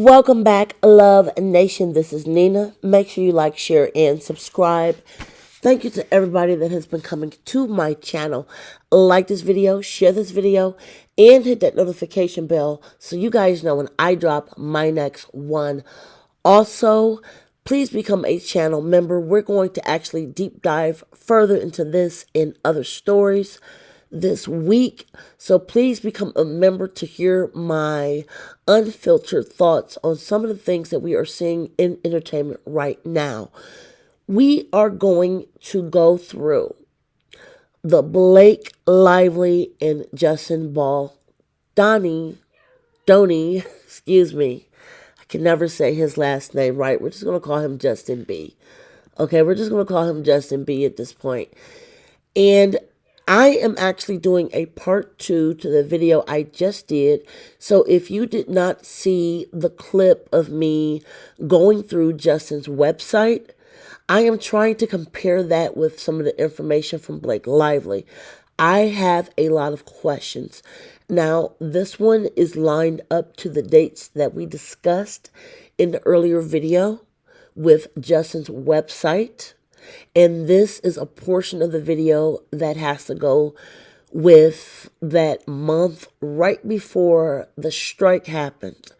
Welcome back, Love Nation. This is Nina. Make sure you like, share, and subscribe. Thank you to everybody that has been coming to my channel. Like this video, share this video, and hit that notification bell so you guys know when I drop my next one. Also, please become a channel member. We're going to actually deep dive further into this and other stories this week. So please become a member to hear my unfiltered thoughts on some of the things that we are seeing in entertainment right now. We are going to go through the Blake Lively and Justin Baldoni, excuse me. I can never say his last name right. We're just going to call him Justin B. Okay, we're just going to call him Justin B at this point. And I am actually doing a part 2 to the video I just did. So if you did not see the clip of me going through Justin's website, I am trying to compare that with some of the information from Blake Lively. I have a lot of questions. Now, this one is lined up to the dates that we discussed in the earlier video with Justin's website. And this is a portion of the video that has to go with that month right before the strike happened,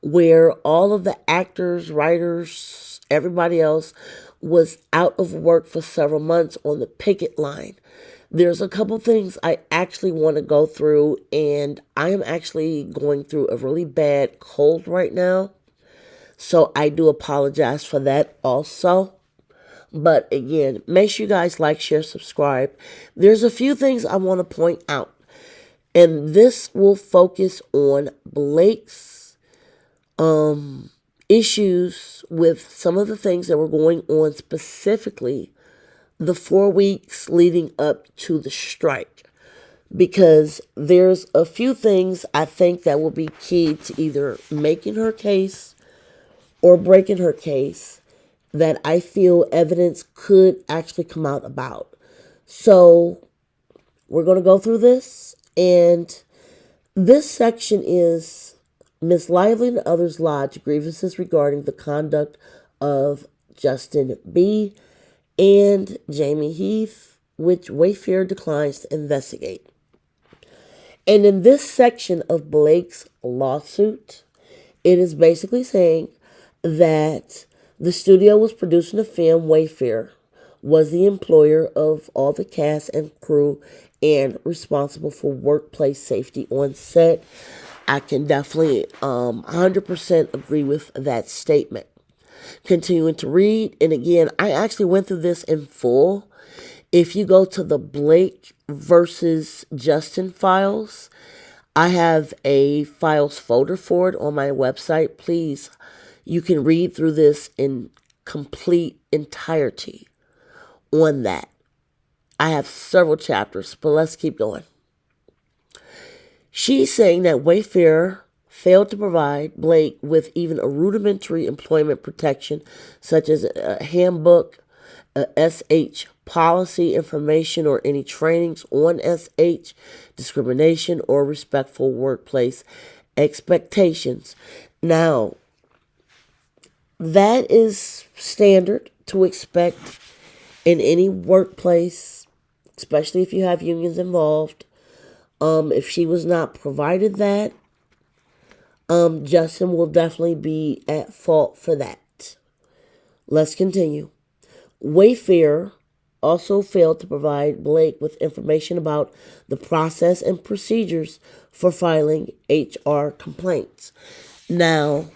where all of the actors, writers, everybody else was out of work for several months on the picket line. There's a couple things I actually want to go through, and I am actually going through a really bad cold right now. So I do apologize for that also. But again, make sure you guys like, share, subscribe. There's a few things I want to point out. And this will focus on Blake's issues with some of the things that were going on, specifically the 4 weeks leading up to the strike. Because there's a few things I think that will be key to either making her case or breaking her case that I feel evidence could actually come out about. So we're going to go through this. And this section is Miss Lively and others lodge grievances regarding the conduct of Justin B. and Jamie Heath, which Wayfair declines to investigate. And in this section of Blake's lawsuit, it is basically saying that the studio was producing a film. Wayfair was the employer of all the cast and crew and responsible for workplace safety on set. I can definitely 100% agree with that statement. Continuing to read, and again, I actually went through this in full. If you go to the Blake versus Justin files, I have a files folder for it on my website. Please, you can read through this in complete entirety on that. I have several chapters, but let's keep going. She's saying that Wayfair failed to provide Blake with even a rudimentary employment protection, such as a handbook, a SH policy information, or any trainings on SH, discrimination, or respectful workplace expectations. Now, that is standard to expect in any workplace, especially if you have unions involved. If she was not provided that, Justin will definitely be at fault for that. Let's continue. Wayfair also failed to provide Blake with information about the process and procedures for filing HR complaints. Now,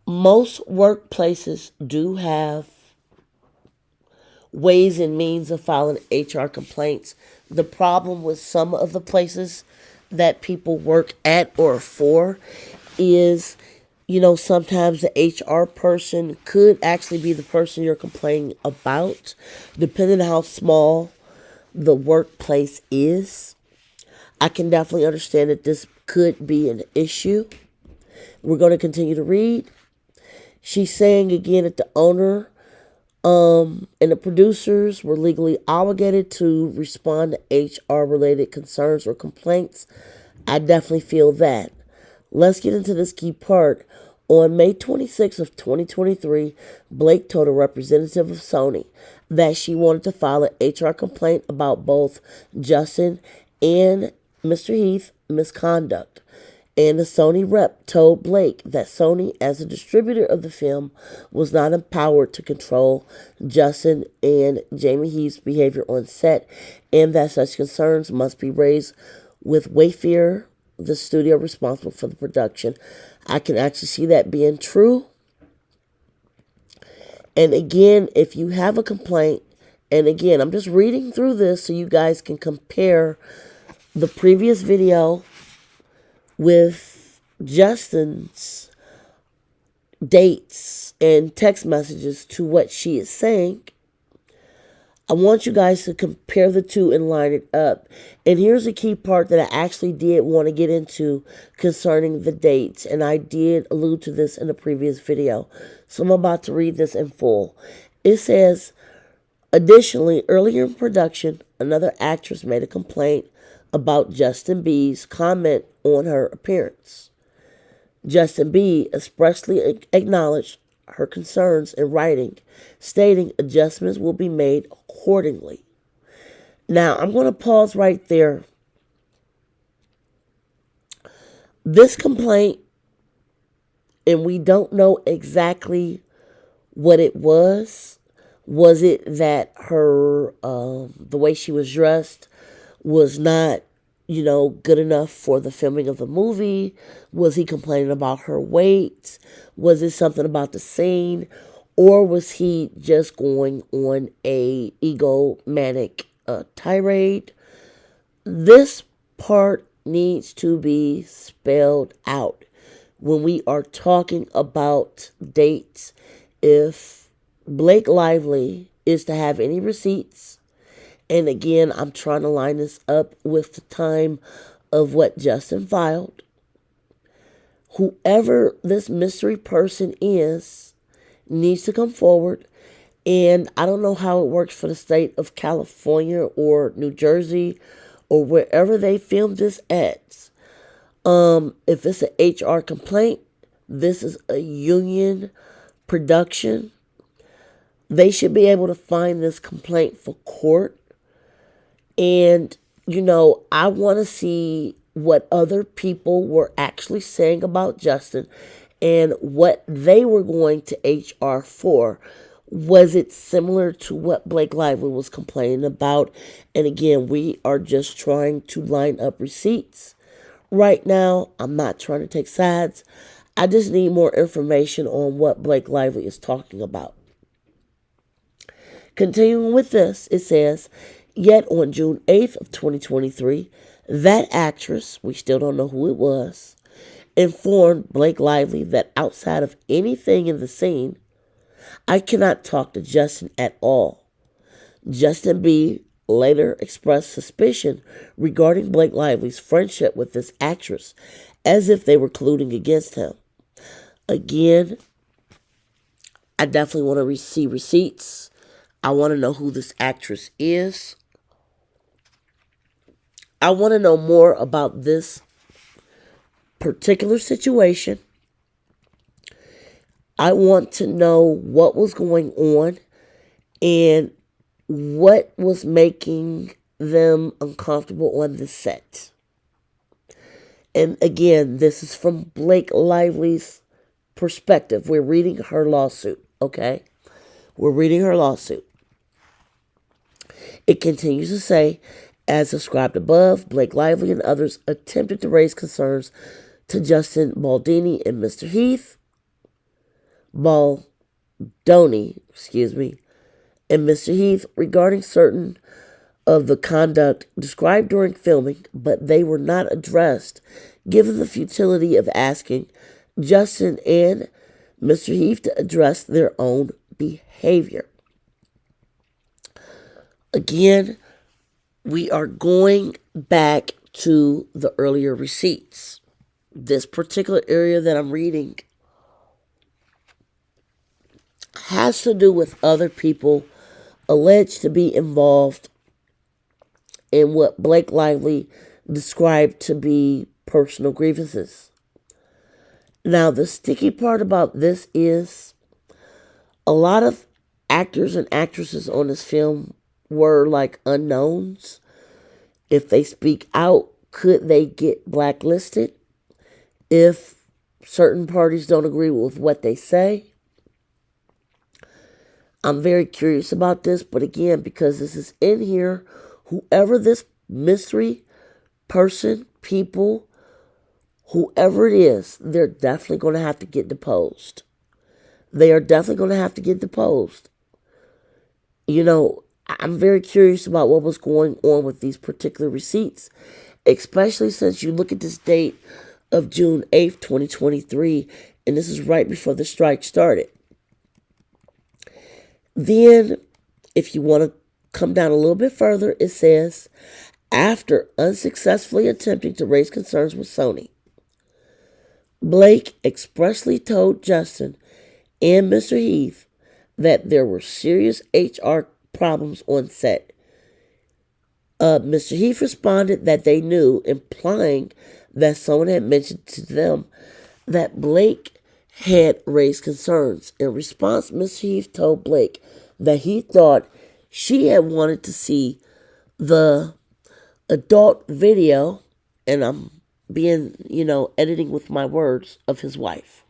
most workplaces do have ways and means of filing HR complaints. The problem with some of the places that people work at or for is, sometimes the HR person could actually be the person you're complaining about, depending on how small the workplace is. I can definitely understand that this could be an issue. We're going to continue to read. She's saying again that the owner and the producers were legally obligated to respond to HR-related concerns or complaints. I definitely feel that. Let's get into this key part. On May 26th of 2023, Blake told a representative of Sony that she wanted to file an HR complaint about both Justin and Mr. Heath misconduct. And the Sony rep told Blake that Sony, as a distributor of the film, was not empowered to control Justin and Jamie Heath's behavior on set, and that such concerns must be raised with Wayfair, the studio responsible for the production. I can actually see that being true. And again, if you have a complaint, and again, I'm just reading through this so you guys can compare the previous video with Justin's dates and text messages to what she is saying. I want you guys to compare the two and line it up. And here's a key part that I actually did want to get into concerning the dates. And I did allude to this in a previous video. So I'm about to read this in full. It says, additionally, earlier in production, another actress made a complaint about Justin B's comment on her appearance. Justin B expressly acknowledged her concerns in writing, stating adjustments will be made accordingly. Now, I'm going to pause right there. This complaint, and we don't know exactly what it was. Was it that her, the way she was dressed was not, good enough for the filming of the movie? Was he complaining about her weight? Was it something about the scene? Or was he just going on a egomaniac tirade? This part needs to be spelled out when we are talking about dates. If Blake Lively is to have any receipts, and again, I'm trying to line this up with the time of what Justin filed, whoever this mystery person is needs to come forward. And I don't know how it works for the state of California or New Jersey or wherever they filmed this at. If it's an HR complaint, this is a union production. They should be able to find this complaint for court. And, I want to see what other people were actually saying about Justin and what they were going to HR for. Was it similar to what Blake Lively was complaining about? And again, we are just trying to line up receipts. Right now, I'm not trying to take sides. I just need more information on what Blake Lively is talking about. Continuing with this, it says, yet on June 8th of 2023, that actress, we still don't know who it was, informed Blake Lively that outside of anything in the scene, I cannot talk to Justin at all. Justin B later expressed suspicion regarding Blake Lively's friendship with this actress, as if they were colluding against him. Again, I definitely want to see receipts. I want to know who this actress is. I want to know more about this particular situation. I want to know what was going on and what was making them uncomfortable on the set. And again, this is from Blake Lively's perspective. We're reading her lawsuit, okay? We're reading her lawsuit. It continues to say, as described above, Blake Lively and others attempted to raise concerns to Justin Baldoni and Mr. Heath, Baldoni, and Mr. Heath regarding certain of the conduct described during filming, but they were not addressed, given the futility of asking Justin and Mr. Heath to address their own behavior. Again, we are going back to the earlier receipts. This particular area that I'm reading has to do with other people alleged to be involved in what Blake Lively described to be personal grievances. Now, the sticky part about this is a lot of actors and actresses on this film were like unknowns. If they speak out, could they get blacklisted if certain parties don't agree with what they say? I'm very curious about this, but again, because this is in here, whoever this mystery person, people, whoever it is, they're definitely going to have to get deposed. They are definitely going to have to get deposed. You know, I'm very curious about what was going on with these particular receipts, especially since you look at this date of June 8th, 2023, and this is right before the strike started. Then, if you want to come down a little bit further, it says, after unsuccessfully attempting to raise concerns with Sony, Blake expressly told Justin and Mr. Heath that there were serious HR problems on set. Mr. Heath responded that they knew, implying that someone had mentioned to them that Blake had raised concerns. In response, Mr. Heath told Blake that he thought she had wanted to see the adult video, and I'm being, editing with my words, of his wife.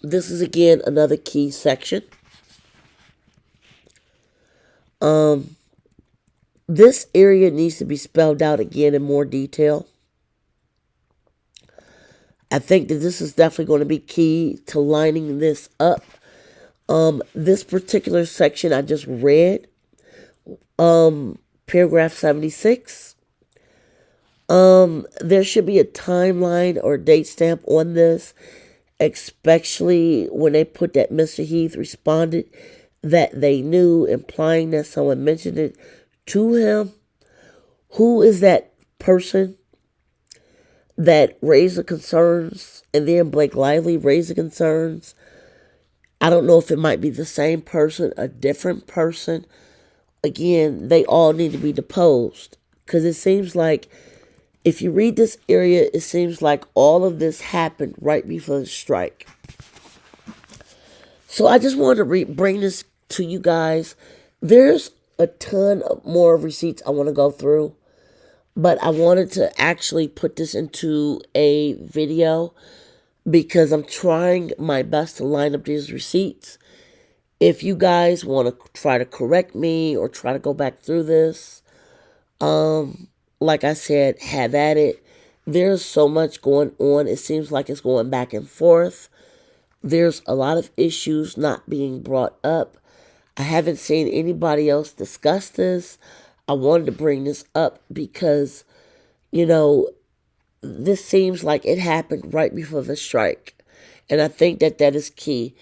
This is again another key section. This area needs to be spelled out again in more detail. I think that this is definitely going to be key to lining this up. This particular section I just read, paragraph 76. There should be a timeline or date stamp on this, especially when they put that Mr. Heath responded that they knew, implying that someone mentioned it to him. Who is that person that raised the concerns, and then Blake Lively raised the concerns? I don't know if it might be the same person, a different person. Again, they all need to be deposed, because it seems like, if you read this area, it seems like all of this happened right before the strike. So I just wanted to bring this to you guys. There's a ton of more receipts I want to go through, but I wanted to actually put this into a video because I'm trying my best to line up these receipts. If you guys want to try to correct me or try to go back through this, like I said, have at it. There's so much going on. It seems like it's going back and forth. There's a lot of issues not being brought up. I haven't seen anybody else discuss this. I wanted to bring this up because, this seems like it happened right before the strike. And I think that that is key.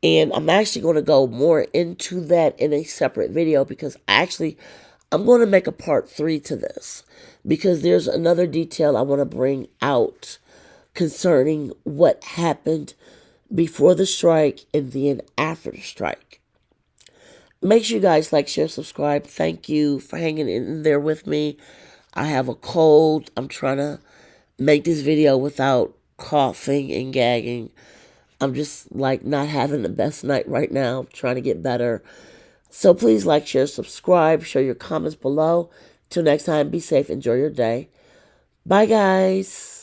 And I'm actually going to go more into that in a separate video because I'm going to make a part 3 to this. Because there's another detail I want to bring out concerning what happened before the strike and then after the strike. Make sure you guys like, share, subscribe. Thank you for hanging in there with me. I have a cold. I'm trying to make this video without coughing and gagging. I'm just not having the best night right now. I'm trying to get better. So please like, share, subscribe. Share your comments below. Till next time, be safe. Enjoy your day. Bye, guys.